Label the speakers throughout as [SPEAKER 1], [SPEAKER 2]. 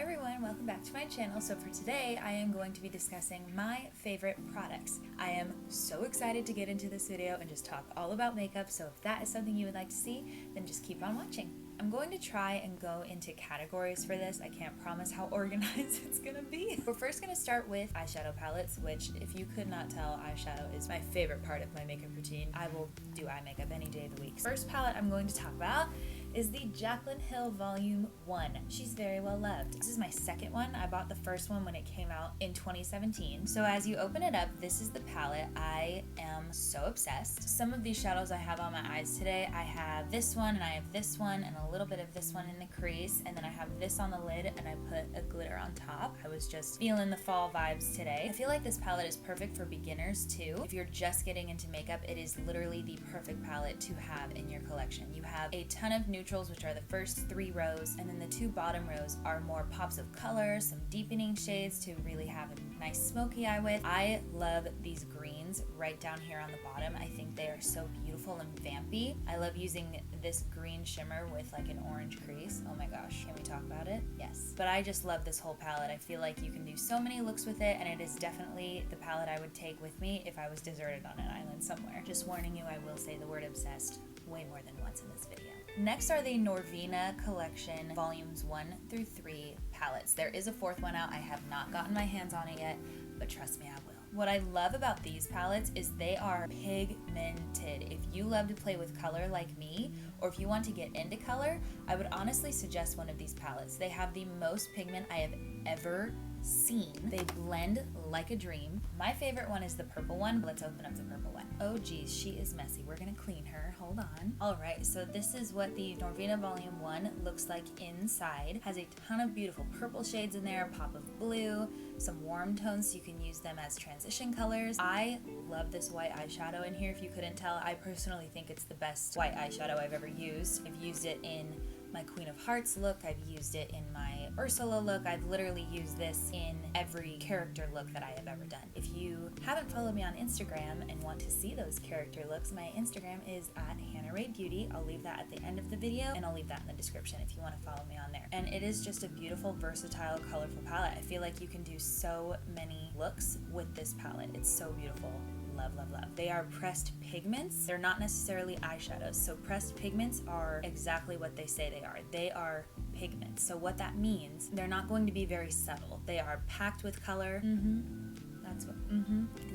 [SPEAKER 1] everyone, welcome back to my channel. So for today, I am going to be discussing my favorite products. I am so excited to get into this video and just talk all about makeup, so if that is something you would like to see, then just keep on watching. I'm going to try and go into categories for this. I can't promise how organized it's gonna be. We're first gonna start with eyeshadow palettes, which if you could not tell, eyeshadow is my favorite part of my makeup routine. I will do eye makeup any day of the week. First palette I'm going to talk about is the Jaclyn Volume 1. She's very well loved. This is my second one. I bought the first one when it came out in 2017. So as you open it up, this is the palette. I am so obsessed. Some of these shadows I have on my eyes today. I have this one and I have this one and a little bit of this one in the crease, and then I have this on the lid and I put a glitter on top. I was just feeling the fall vibes today. I feel like this palette is perfect for beginners too. If you're just getting into makeup, it is literally the perfect palette to have in your collection. You have a ton of neutrals, which are the first 3 rows, and then the 2 bottom rows are more pops of color, some deepening shades to really have a nice smoky eye with. I love these greens right down here on the bottom. I think they are so beautiful and vampy. I love using this green shimmer with like an orange crease. Oh my gosh, can we talk about it? Yes. But I just love this whole palette. I feel like you can do so many looks with it, and it is definitely the palette I would take with me if I was deserted on an island somewhere. Just warning you, I will say the word obsessed way more than once in this video. Next are the Norvina Collection Volumes 1 through 3 palettes. There is a 4th one out. I have not gotten my hands on it yet, but trust me, I will. What I love about these palettes is they are pigmented. If you love to play with color like me, or if you want to get into color, I would honestly suggest one of these palettes. They have the most pigment I have ever seen. They blend like a dream. My favorite one is the purple one. Let's open up the purple one. Oh geez, she is messy. We're gonna clean her. Hold on. Alright, so this is what the Norvina Volume 1 looks like inside. Has a ton of beautiful purple shades in there, a pop of blue, some warm tones so you can use them as transition colors. I love this white eyeshadow in here. If you couldn't tell, I personally think it's the best white eyeshadow I've ever used. I've used it in my Queen of Hearts look, I've used it in my Ursula look, I've literally used this in every character look that I have ever done. If you haven't followed me on Instagram and want to see those character looks, my Instagram is @HannahRayBeauty. I'll leave that at the end of the video, and I'll leave that in the description if you want to follow me on there. And it is just a beautiful, versatile, colorful palette. I feel like you can do so many looks with this palette. It's so beautiful. Love, love, love. They are pressed pigments. They're not necessarily eyeshadows. So pressed pigments are exactly what they say they are. They are pigments. So what that means, they're not going to be very subtle. They are packed with color. That's what,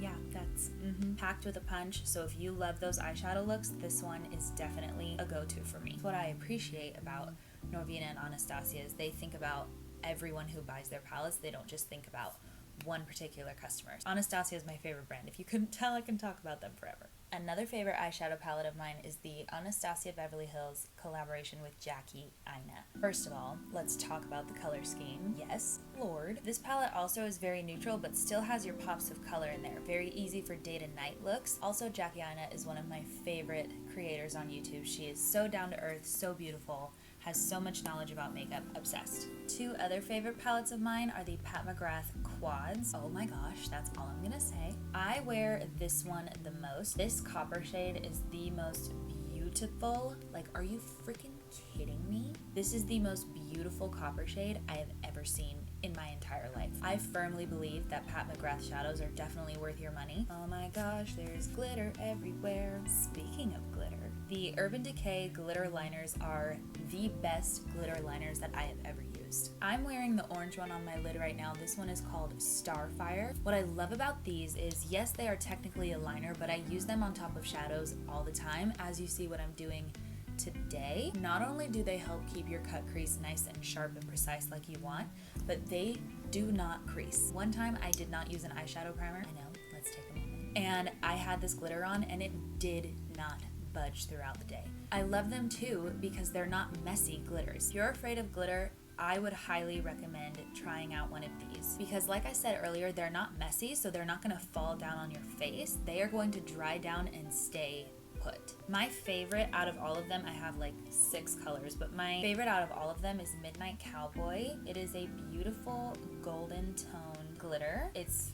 [SPEAKER 1] yeah, that's packed with a punch. So if you love those eyeshadow looks, this one is definitely a go-to for me. What I appreciate about Norvina and Anastasia is they think about everyone who buys their palettes. They don't just think about one particular customer. Anastasia is my favorite brand. If you couldn't tell, I can talk about them forever. Another favorite eyeshadow palette of mine is the Anastasia Beverly Hills collaboration with Aina. First of all, let's talk about the color scheme. Yes, Lord. This palette also is very neutral, but still has your pops of color in there. Very easy for day to night looks. Also, Aina is one of my favorite creators on YouTube. She is so down to earth, so beautiful, has so much knowledge about makeup, obsessed. 2 other favorite palettes of mine are the McGrath Quads. Oh my gosh, that's all I'm gonna say. I wear this one the most. This copper shade is the most beautiful. Like, are you freaking kidding me? This is the most beautiful copper shade I have ever seen in my entire life. I firmly believe that McGrath shadows are definitely worth your money. Oh my gosh, there's glitter everywhere. Speaking of glitter, the Urban Decay glitter liners are the best glitter liners that I have ever used. I'm wearing the orange one on my lid right now. This one is called Starfire. What I love about these is, yes, they are technically a liner, but I use them on top of shadows all the time, as you see what I'm doing today. Not only do they help keep your cut crease nice and sharp and precise like you want, but they do not crease. One time I did not use an eyeshadow primer. I know, let's take a moment. And I had this glitter on and it did not budge throughout the day. I love them too because they're not messy glitters. If you're afraid of glitter, I would highly recommend trying out one of these because, like I said earlier, they're not messy, so they're not going to fall down on your face. They are going to dry down and stay put. My favorite out of all of them, I have like 6 colors, but my favorite out of all of them is Midnight Cowboy. It is a beautiful golden tone glitter. It's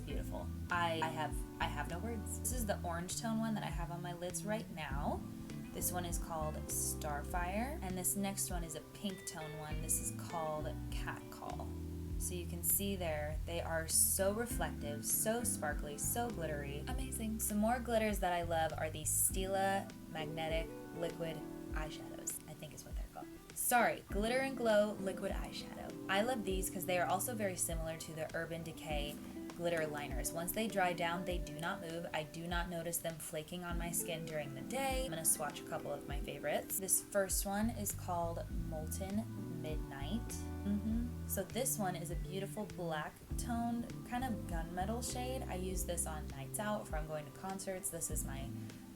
[SPEAKER 1] beautiful. I have no words. This is the orange tone one that I have on my lids right now. This one is called Starfire, and this next one is a pink tone one. This is called Catcall. So you can see there, they are so reflective, so sparkly, so glittery. Amazing. Some more glitters that I love are these Stila Magnetic Liquid Eyeshadows, I think is what they're called. Sorry, Glitter and Glow Liquid Eyeshadow. I love these because they are also very similar to the Urban Decay glitter liners. Once they dry down, they do not move. I do not notice them flaking on my skin during the day. I'm gonna swatch a couple of my favorites. This first one is called Molten Midnight. So this one is a beautiful black toned kind of gunmetal shade. I use this on nights out if I'm going to concerts. This is my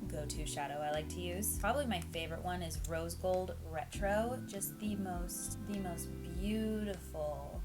[SPEAKER 1] go-to shadow I like to use. Probably my favorite one is Rose Gold Retro. Just the most beautiful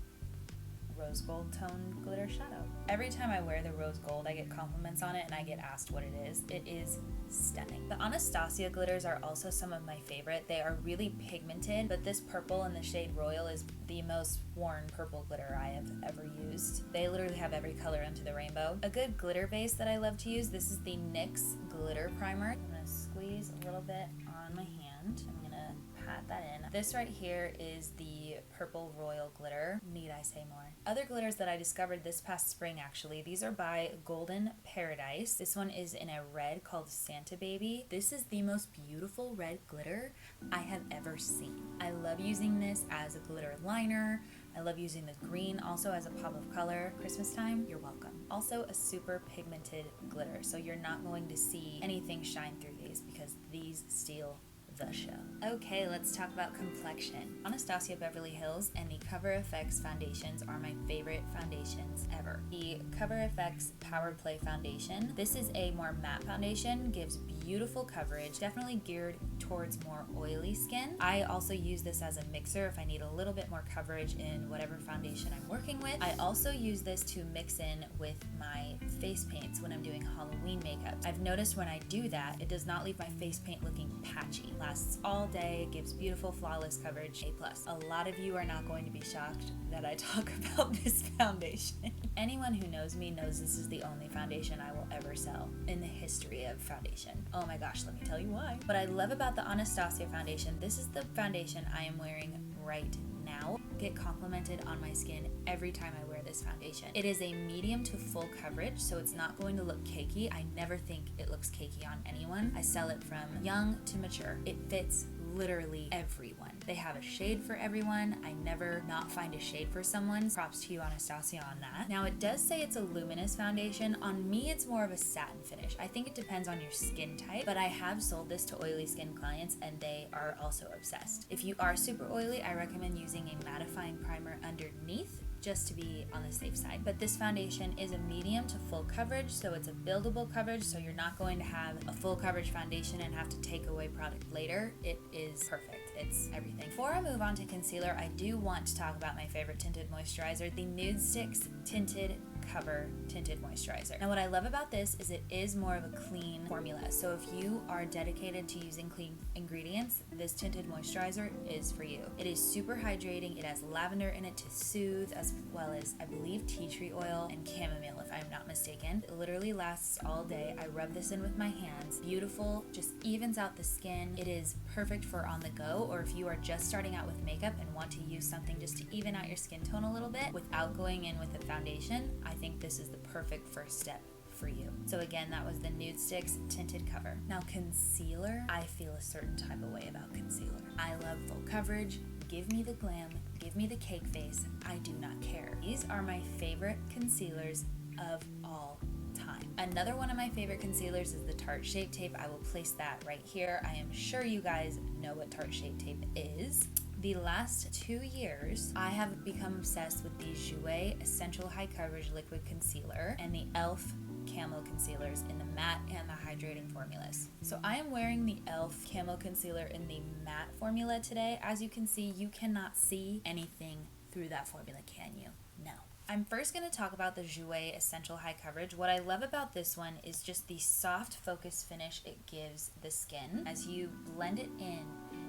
[SPEAKER 1] rose gold tone glitter shadow. Every time I wear the rose gold, I get compliments on it and I get asked what it is. It is stunning. The Anastasia glitters are also some of my favorite. They are really pigmented, but this purple in the shade Royal is the most worn purple glitter I have ever used. They literally have every color under the rainbow. A good glitter base that I love to use, this is the NYX Glitter Primer. I'm gonna squeeze a little bit on my hand. I'm gonna pat that in. This right here is the purple royal glitter. Need I say more? Other glitters that I discovered this past spring actually, these are by Golden Paradise. This one is in a red called Santa Baby. This is the most beautiful red glitter I have ever seen. I love using this as a glitter liner. I love using the green also as a pop of color. Christmas time, you're welcome. Also a super pigmented glitter, so you're not going to see anything shine through these because these steal the show. Okay, let's talk about complexion. Anastasia Beverly Hills and the Cover FX foundations are my favorite foundations ever. The Cover FX Power Play foundation. This is a more matte foundation, gives beautiful coverage, definitely geared towards more oily skin. I also use this as a mixer if I need a little bit more coverage in whatever foundation I'm working with. I also use this to mix in with my face paints when I'm doing Halloween makeup. I've noticed when I do that, it does not leave my face paint looking patchy. Lasts all day, gives beautiful flawless coverage, A+. A lot of you are not going to be shocked that I talk about this foundation. Anyone who knows me knows this is the only foundation I will ever sell in the history of foundation. Oh my gosh, let me tell you why. What I love about the Anastasia foundation, this is the foundation I am wearing right now. Get complimented on my skin every time I wear this foundation. It is a medium to full coverage, so it's not going to look cakey. I never think it looks cakey on anyone. I sell it from young to mature. It fits literally everyone. They have a shade for everyone. I never not find a shade for someone. Props to you, Anastasia, on that. Now, it does say it's a luminous foundation. On me, it's more of a satin finish. I think it depends on your skin type, but I have sold this to oily skin clients and they are also obsessed. If you are super oily, I recommend using a mattifying primer underneath just to be on the safe side. But this foundation is a medium to full coverage, so it's a buildable coverage, so you're not going to have a full coverage foundation and have to take away product later. It is perfect. It's everything. Before I move on to concealer, I do want to talk about my favorite tinted moisturizer, the Nudestix Tinted Cover Tinted Moisturizer. Now what I love about this is it is more of a clean formula. So if you are dedicated to using clean ingredients, this tinted moisturizer is for you. It is super hydrating. It has lavender in it to soothe, as well as I believe tea tree oil and chamomile if I'm not mistaken. It literally lasts all day. I rub this in with my hands. Beautiful, just evens out the skin. It is perfect for on the go, or if you are just starting out with makeup and want to use something just to even out your skin tone a little bit without going in with a foundation. I think this is the perfect first step for you. So again, that was the Nudestix Tinted Cover. Now concealer, I feel a certain type of way about concealer. I love full coverage. Give me the glam, give me the cake face. I do not care. These are my favorite concealers of all time. Another one of my favorite concealers is the Tarte Shape Tape. I will place that right here. I am sure you guys know what Tarte Shape Tape is. The last 2 years, I have become obsessed with the Jouer Essential High Coverage Liquid Concealer and the e.l.f. Camo Concealers in the matte and the hydrating formulas. So I am wearing the e.l.f. Camo Concealer in the matte formula today. As you can see, you cannot see anything through that formula, can you? No. I'm first going to talk about the Jouer Essential High Coverage. What I love about this one is just the soft focus finish it gives the skin. As you blend it in,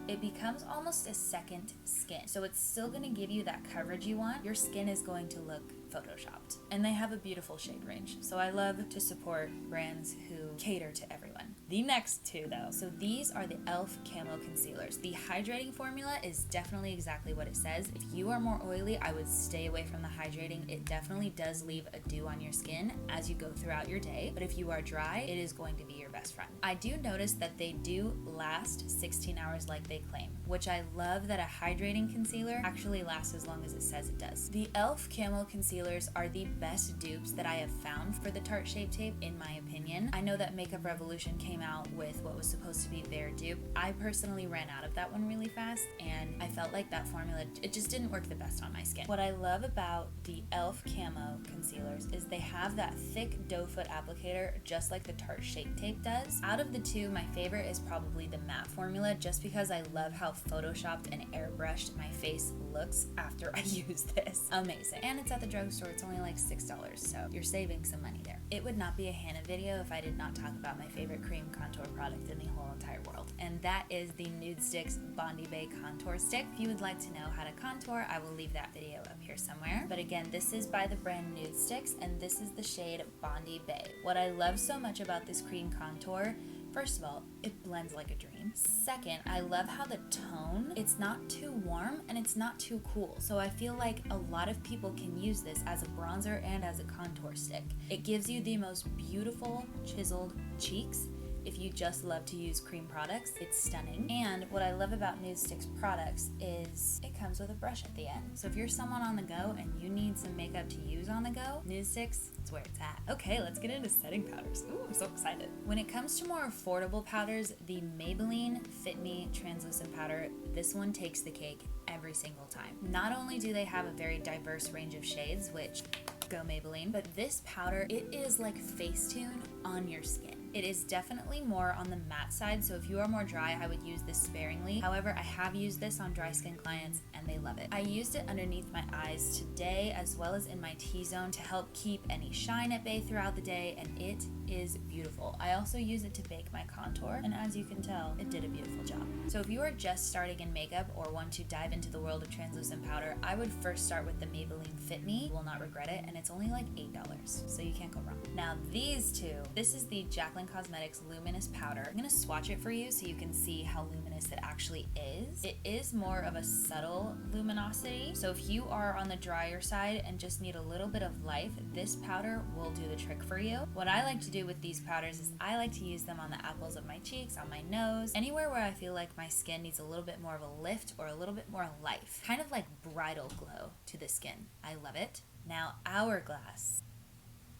[SPEAKER 1] it becomes almost a second skin. So it's still gonna give you that coverage you want. Your skin is going to look photoshopped. And they have a beautiful shade range. So I love to support brands who cater to everyone. The next two though, so these are the e.l.f. Camo Concealers. The hydrating formula is definitely exactly what it says. If you are more oily, I would stay away from the hydrating. It definitely does leave a dew on your skin as you go throughout your day, but if you are dry, it is going to be your best friend. I do notice that they do last 16 hours like they claim, which I love that a hydrating concealer actually lasts as long as it says it does. The e.l.f. Camo Concealers are the best dupes that I have found for the Tarte Shape Tape, in my opinion. I know that Makeup Revolution came out with what was supposed to be their dupe. I personally ran out of that one really fast, and I felt like that formula, it just didn't work the best on my skin. What I love about the e.l.f. Camo Concealers is they have that thick doe foot applicator just like the Tarte Shape Tape does. Out of the two, my favorite is probably the matte formula, just because I love how photoshopped and airbrushed my face looks after I use this. Amazing. And it's at the drugstore. It's only like $6, so you're saving some money there. It would not be a Hannah video if I did not talk about my favorite cream contour product in the whole entire world, and that is the Nudestix Bondi Bae Contour Stick. If you would like to know how to contour, I will leave that video up here somewhere. But again, this is by the brand Nudestix, and this is the shade Bondi Bae. What I love so much about this cream contour, first of all, it blends like a dream. Second, I love how the tone, it's not too warm and it's not too cool. So I feel like a lot of people can use this as a bronzer and as a contour stick. It gives you the most beautiful chiseled cheeks. If you just love to use cream products, it's stunning. And what I love about Nudestix products is it comes with a brush at the end. So if you're someone on the go and you need some makeup to use on the go, Nudestix is where it's at. Okay, let's get into setting powders. Ooh, I'm so excited. When it comes to more affordable powders, the Maybelline Fit Me Translucent Powder, this one takes the cake every single time. Not only do they have a very diverse range of shades, which go Maybelline, but this powder, it is like Facetune on your skin. It is definitely more on the matte side, so if you are more dry, I would use this sparingly. However, I have used this on dry skin clients and they love it. I used it underneath my eyes today as well as in my T-zone to help keep any shine at bay throughout the day, and it is beautiful. I also use it to bake my contour, and as you can tell, it did a beautiful job. So if you are just starting in makeup or want to dive into the world of translucent powder, I would first start with the Maybelline Fit Me. You will not regret it, and it's only like $8, so you can't go wrong. Now these two, this is the Jaclyn Cosmetics Luminous Powder. I'm gonna swatch it for you so you can see how luminous it actually is. It is more of a subtle luminosity, so if you are on the drier side and just need a little bit of life, this powder will do the trick for you. What I like to do with these powders is I like to use them on the apples of my cheeks, on my nose, anywhere where I feel like my skin needs a little bit more of a lift or a little bit more life. Kind of like bridal glow to the skin. I love it. Now, Hourglass.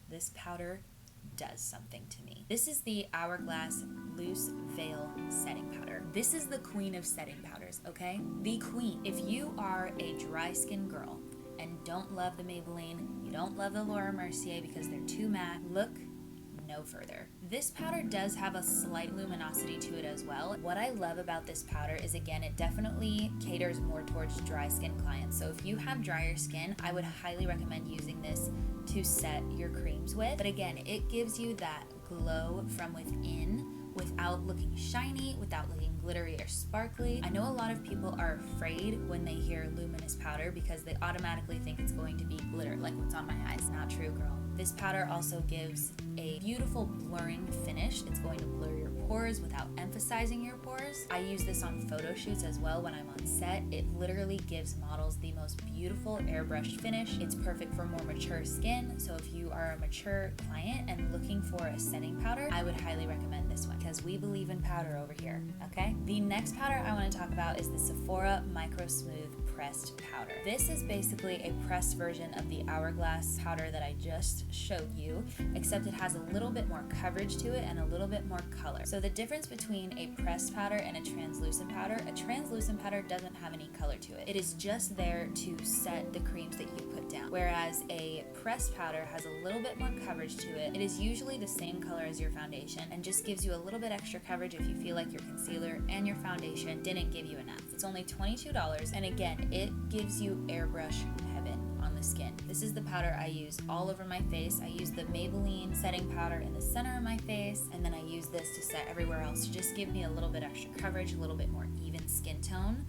[SPEAKER 1] This powder does something to me. This is the Hourglass Loose Veil Setting Powder. This is the queen of setting powders, okay? The queen. If you are a dry skin girl and don't love the Maybelline, you don't love the Laura Mercier because they're too matte, look no further. This powder does have a slight luminosity to it as well. What I love about this powder is, again, it definitely caters more towards dry skin clients. So if you have drier skin, I would highly recommend using this to set your creams with. But again, it gives you that glow from within without looking shiny, without looking glittery or sparkly. I know a lot of people are afraid when they hear luminous powder because they automatically think it's going to be glitter, like what's on my eyes. Not true, girl. This powder also gives a beautiful blurring finish. It's going to blur your pores without emphasizing your pores. I use this on photo shoots as well when I'm on set. It literally gives models the most beautiful airbrushed finish. It's perfect for more mature skin, so if you are a mature client and looking for a setting powder, I would highly recommend this one because we believe in powder over here, okay? The next powder I want to talk about is the Sephora Microsmooth Pressed Powder. This is basically a pressed version of the Hourglass powder that I just showed you, except it has a little bit more coverage to it and a little bit more color. So the difference between a pressed powder and a translucent powder doesn't have any color to it. It is just there to set the creams that you put down. Whereas a pressed powder has a little bit more coverage to it. It is usually the same color as your foundation and just gives you a little bit extra coverage if you feel like your concealer and your foundation didn't give you enough. It's only $22, and again, it gives you airbrush heaven on the skin. This is the powder I use all over my face. I use the Maybelline setting powder in the center of my face, and then I use this to set everywhere else to just give me a little bit extra coverage, a little bit more even skin tone.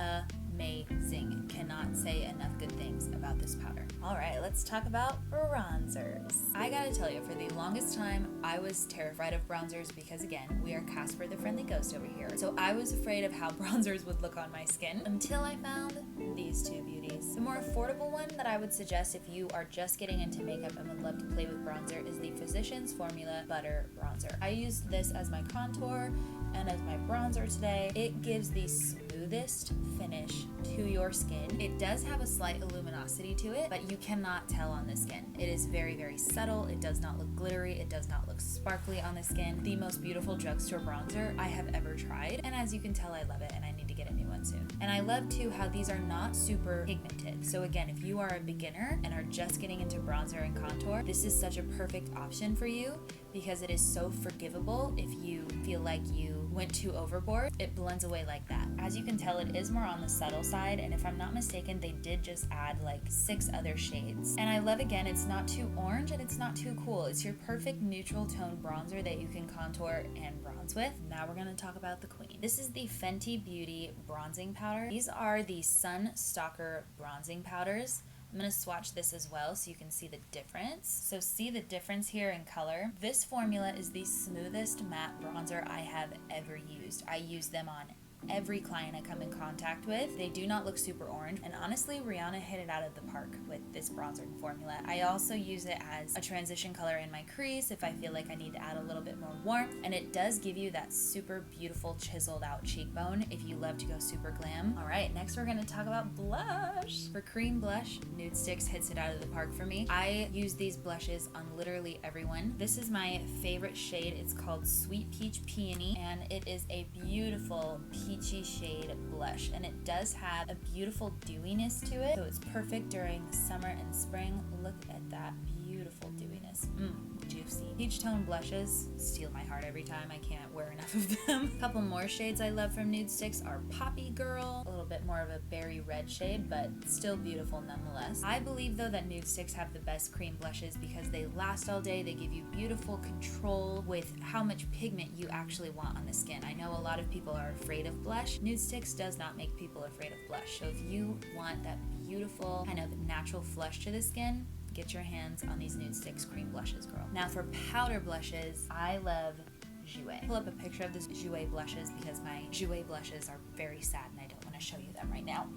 [SPEAKER 1] amazing. Cannot say enough good things about this powder. All right, let's talk about bronzers. I gotta tell you, for the longest time, I was terrified of bronzers because, again, we are Casper the Friendly Ghost over here. So I was afraid of how bronzers would look on my skin until I found these two beauties. The more affordable one that I would suggest if you are just getting into makeup and would love to play with bronzer is the Physicians Formula Butter Bronzer. I used this as my contour and as my bronzer today. It gives the smoothest finish to your skin. It does have a slight luminosity to it, but you cannot tell on the skin. It is very, very subtle. It does not look glittery. It does not look sparkly on the skin. The most beautiful drugstore bronzer I have ever tried, and as you can tell, I love it, and I need to get a new one soon. And I love too how these are not super pigmented. So again, if you are a beginner and are just getting into bronzer and contour, this is such a perfect option for you because it is so forgivable if you feel like you went too overboard. It blends away like that. As you can tell, it is more on the subtle side, and if I'm not mistaken, they did just add like 6 other shades. And I love, again, it's not too orange and it's not too cool. It's your perfect neutral tone bronzer that you can contour and bronze with. Now we're gonna talk about the queen. This is the Fenty Beauty bronzing powder. These are the Sun Stalker bronzing powders. I'm going to swatch this as well so you can see the difference. So see the difference here in color. This formula is the smoothest matte bronzer I have ever used. I use them on every client I come in contact with. They do not look super orange, and honestly, Rihanna hit it out of the park with this bronzing formula. I also use it as a transition color in my crease if I feel like I need to add a little bit more warmth, and it does give you that super beautiful chiseled out cheekbone if you love to go super glam. All right, next we're going to talk about blush. For cream blush, Nudestix hits it out of the park for me. I use these blushes on literally everyone. This is my favorite shade. It's called Sweet Peach Peony, and it is a beautiful peachy shade blush, and it does have a beautiful dewiness to it, so it's perfect during summer and spring. Look at that beautiful dewiness. Juicy. Peach tone blushes steal my heart every time. I can't wear enough of them. A couple more shades I love from Nudestix are Poppy Girl, a little bit more of a berry red shade, but still beautiful nonetheless. I believe though that Nudestix have the best cream blushes because they last all day. They give you beautiful control with how much pigment you actually want on the skin. I know a lot of people are afraid of blush. Nudestix does not make people afraid of blush. So if you want that beautiful kind of natural flush to the skin, get your hands on these Nudestix cream blushes, girl. Now for powder blushes, I love Jouer. Pull up a picture of this Jouer blushes because my Jouer blushes are very sad and I don't want to show you them right now.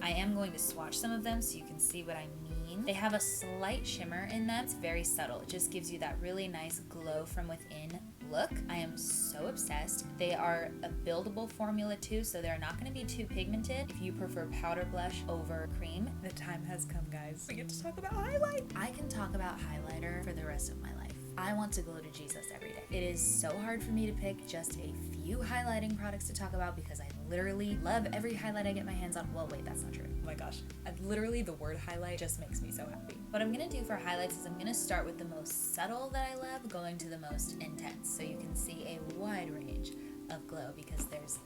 [SPEAKER 1] I am going to swatch some of them so you can see what I mean. They have a slight shimmer in them. It's very subtle. It just gives you that really nice glow from within look. I am so obsessed. They are a buildable formula too, so they're not going to be too pigmented if you prefer powder blush over cream. The time has come, guys. We get to talk about highlight. I can talk about highlighter for the rest of my life. I want to glow to Jesus every day. It is so hard for me to pick just a few highlighting products to talk about because I literally love every highlight I get my hands on. Well, wait, that's not true. Oh my gosh. Literally the word highlight just makes me so happy. What I'm gonna do for highlights is I'm gonna start with the most subtle that I love, going to the most intense, so you can see a wide range of glow because there's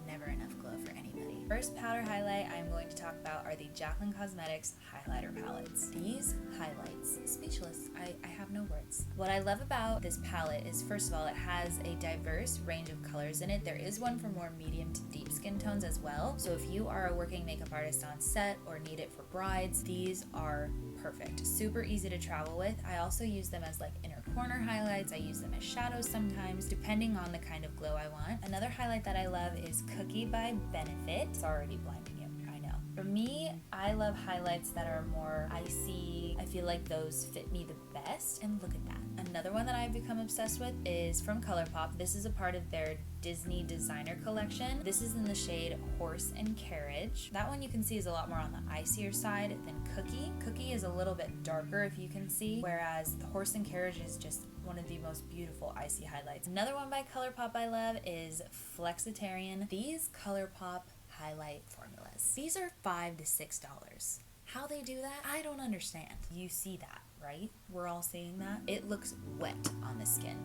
[SPEAKER 1] never enough glow for anybody. First powder highlight I'm going to talk about are the Jaclyn Cosmetics highlighter palettes. These highlights, speechless. I have no words. What I love about this palette is, first of all, it has a diverse range of colors in it. There is one for more medium to deep skin tones as well. So if you are a working makeup artist on set or need it for brides, these are perfect. Super easy to travel with. I also use them as like inner corner highlights. I use them as shadows sometimes, depending on the kind of glow I want. Another highlight that I love is Cookie by Benefit. It's already blinding you, I know. For me, I love highlights that are more icy. I feel like those fit me the best, and look at that. Another one that I've become obsessed with is from Colourpop. This is a part of their Disney designer collection. This is in the shade Horse and Carriage. That one you can see is a lot more on the icier side than Cookie. Cookie is a little bit darker if you can see, whereas the Horse and Carriage is just one of the most beautiful icy highlights. Another one by Colourpop I love is Flexitarian. These Colourpop highlight formulas. These are $5 to $6. How they do that, I don't understand. You see that, right? We're all seeing that. It looks wet on the skin.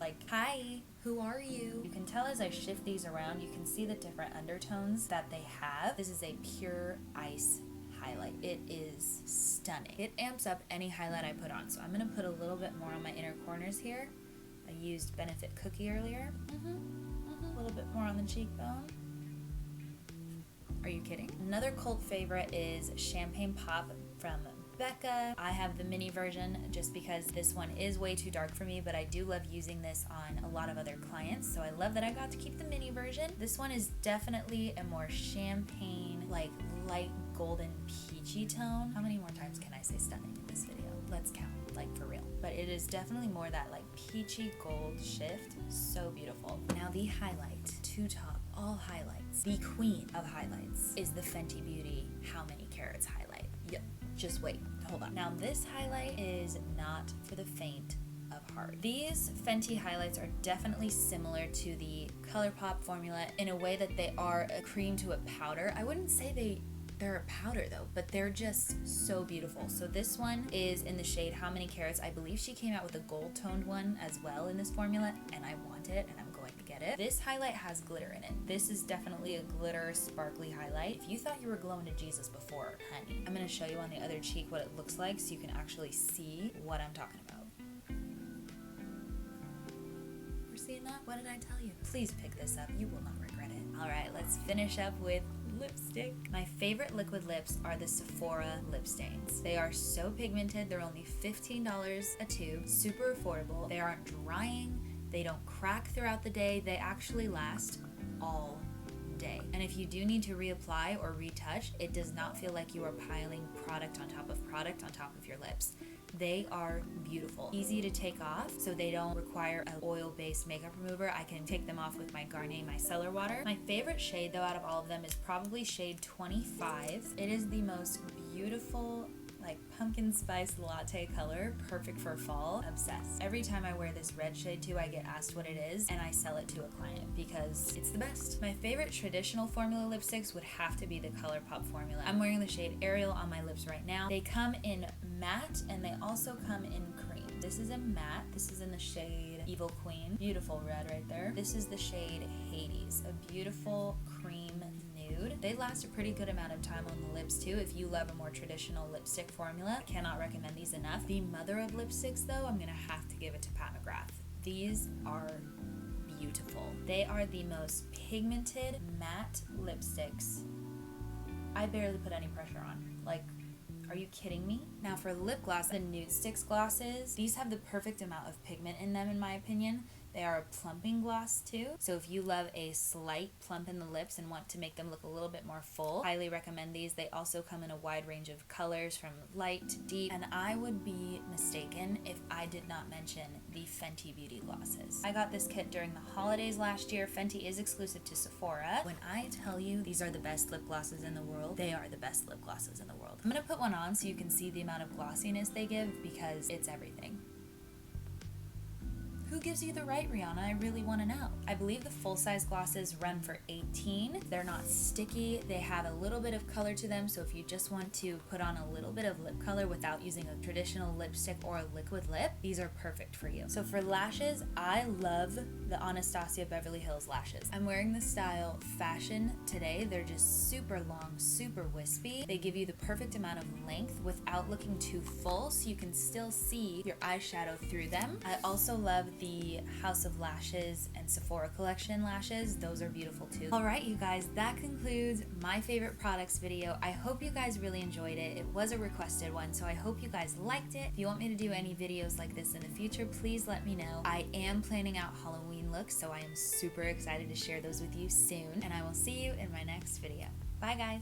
[SPEAKER 1] Like, hi, who are you? You can tell as I shift these around, you can see the different undertones that they have. This is a pure ice highlight. It is stunning. It amps up any highlight I put on. So I'm gonna put a little bit more on my inner corners here. I used Benefit Cookie earlier. A little bit more on the cheekbone. Are you kidding? Another cult favorite is Champagne Pop from Becca. I have the mini version just because this one is way too dark for me, but I do love using this on a lot of other clients, so I love that I got to keep the mini version. This one is definitely a more champagne, like light golden peachy tone. How many more times can I say stunning in this video? Let's count, like for real. But it is definitely more that like peachy gold shift. So beautiful. Now the highlight, to top all highlights, the queen of highlights is the Fenty Beauty How Many Carats highlight. Yep. Just wait, hold on. Now this highlight is not for the faint of heart. These Fenty highlights are definitely similar to the Colourpop formula in a way that they are a cream to a powder. I wouldn't say they're a powder though, but they're just so beautiful. So this one is in the shade How Many Carats. I believe she came out with a gold toned one as well in this formula, and I want it and I'm going to get it. This highlight has glitter in it. This is definitely a glitter sparkly highlight. If you thought you were glowing to Jesus before, honey, I'm going to show you on the other cheek what it looks like so you can actually see what I'm talking about. We're seeing that? What did I tell you? Please pick this up. You will not regret it. All right, let's finish up with lipstick. My favorite liquid lips are the Sephora lip stains. They are so pigmented. They're only $15 a tube. Super affordable. They aren't drying. They don't crack throughout the day. They actually last all day. And if you do need to reapply or retouch, it does not feel like you are piling product on top of your lips. They are beautiful. Easy to take off, so they don't require an oil-based makeup remover. I can take them off with my Garnier Micellar Water. My favorite shade, though, out of all of them is probably shade 25. It is the most beautiful, like pumpkin spice latte color, perfect for fall. Obsessed. Every time I wear this red shade too, I get asked what it is and I sell it to a client because it's the best. My favorite traditional formula lipsticks would have to be the Colourpop formula. I'm wearing the shade Ariel on my lips right now. They come in matte and they also come in cream. This is a matte. This is in the shade Evil Queen. Beautiful red right there. This is the shade Hades, a beautiful cream nude. They last a pretty good amount of time on the lips too if you love a more traditional lipstick formula. I cannot recommend these enough. The mother of lipsticks though, I'm gonna have to give it to Pat McGrath. These are beautiful. They are the most pigmented matte lipsticks. I barely put any pressure on. Like, are you kidding me? Now for lip gloss, the Nudestix glosses, these have the perfect amount of pigment in them in my opinion. They are a plumping gloss too. So if you love a slight plump in the lips and want to make them look a little bit more full, highly recommend these. They also come in a wide range of colors from light to deep. And I would be mistaken if I did not mention the Fenty Beauty glosses. I got this kit during the holidays last year. Fenty is exclusive to Sephora. When I tell you these are the best lip glosses in the world, they are the best lip glosses in the world. I'm gonna put one on so you can see the amount of glossiness they give because it's everything. Who gives you the right, Rihanna? I really want to know. I believe the full-size glosses run for $18. They're not sticky. They have a little bit of color to them, so if you just want to put on a little bit of lip color without using a traditional lipstick or a liquid lip, these are perfect for you. So for lashes, I love the Anastasia Beverly Hills lashes. I'm wearing the style Fashion today. They're just super long, super wispy. They give you the perfect amount of length without looking too full, so you can still see your eyeshadow through them. I also love the House of Lashes and Sephora collection lashes. Those are beautiful too. Alright you guys, that concludes my favorite products video. I hope you guys really enjoyed it. It was a requested one, so I hope you guys liked it. If you want me to do any videos like this in the future, please let me know. I am planning out Halloween looks, so I am super excited to share those with you soon, and I will see you in my next video. Bye guys!